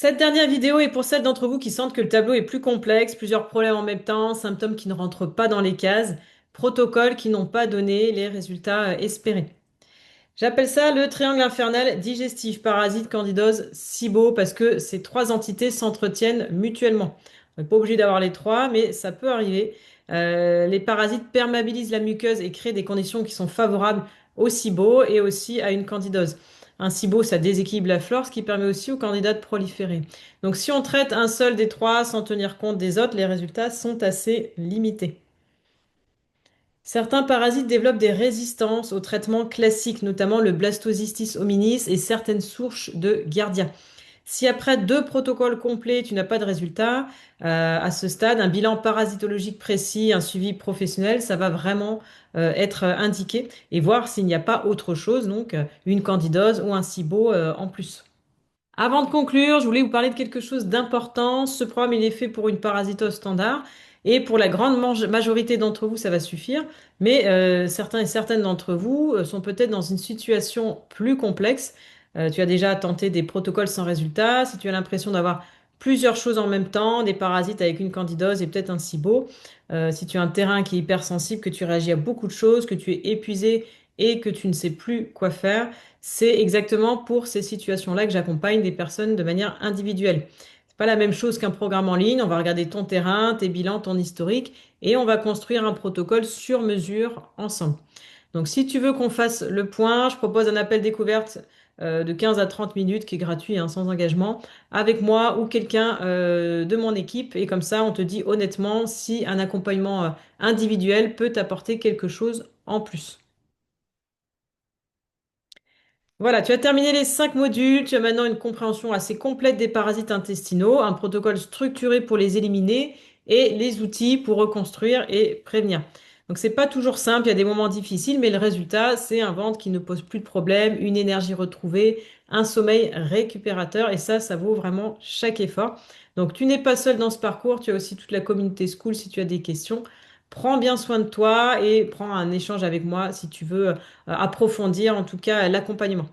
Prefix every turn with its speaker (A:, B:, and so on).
A: Cette dernière vidéo est pour celles d'entre vous qui sentent que le tableau est plus complexe, plusieurs problèmes en même temps, symptômes qui ne rentrent pas dans les cases, protocoles qui n'ont pas donné les résultats espérés. J'appelle ça le triangle infernal digestif, parasite, candidose, SIBO, parce que ces trois entités s'entretiennent mutuellement. On n'est pas obligé d'avoir les trois, mais ça peut arriver. Les parasites perméabilisent la muqueuse et créent des conditions qui sont favorables au SIBO et aussi à une candidose. Un SIBO, ça déséquilibre la flore, ce qui permet aussi aux candidats de proliférer. Donc si on traite un seul des trois sans tenir compte des autres, les résultats sont assez limités. Certains parasites développent des résistances aux traitements classiques, notamment le Blastocystis hominis et certaines souches de Giardia. Si après deux protocoles complets, tu n'as pas de résultat, à ce stade, un bilan parasitologique précis, un suivi professionnel, ça va vraiment être indiqué et voir s'il n'y a pas autre chose, donc une candidose ou un SIBO en plus. Avant de conclure, je voulais vous parler de quelque chose d'important. Ce programme, il est fait pour une parasitose standard et pour la grande majorité d'entre vous, ça va suffire. Mais certains et certaines d'entre vous sont peut-être dans une situation plus complexe. Tu as déjà tenté des protocoles sans résultat. Si tu as l'impression d'avoir plusieurs choses en même temps, des parasites avec une candidose et peut-être un SIBO, si tu as un terrain qui est hypersensible, que tu réagis à beaucoup de choses, que tu es épuisé et que tu ne sais plus quoi faire, c'est exactement pour ces situations-là que j'accompagne des personnes de manière individuelle. C'est pas la même chose qu'un programme en ligne. On va regarder ton terrain, tes bilans, ton historique et on va construire un protocole sur mesure ensemble. Donc, si tu veux qu'on fasse le point, je propose un appel découverte de 15 à 30 minutes qui est gratuit, hein, sans engagement, avec moi ou quelqu'un de mon équipe. Et comme ça, on te dit honnêtement si un accompagnement individuel peut t'apporter quelque chose en plus. Voilà, tu as terminé les 5 modules, tu as maintenant une compréhension assez complète des parasites intestinaux, un protocole structuré pour les éliminer et les outils pour reconstruire et prévenir. Donc c'est pas toujours simple, il y a des moments difficiles, mais le résultat, c'est un ventre qui ne pose plus de problème, une énergie retrouvée, un sommeil récupérateur et ça vaut vraiment chaque effort. Donc tu n'es pas seul dans ce parcours, tu as aussi toute la communauté School si tu as des questions. Prends bien soin de toi et prends un échange avec moi si tu veux approfondir en tout cas l'accompagnement.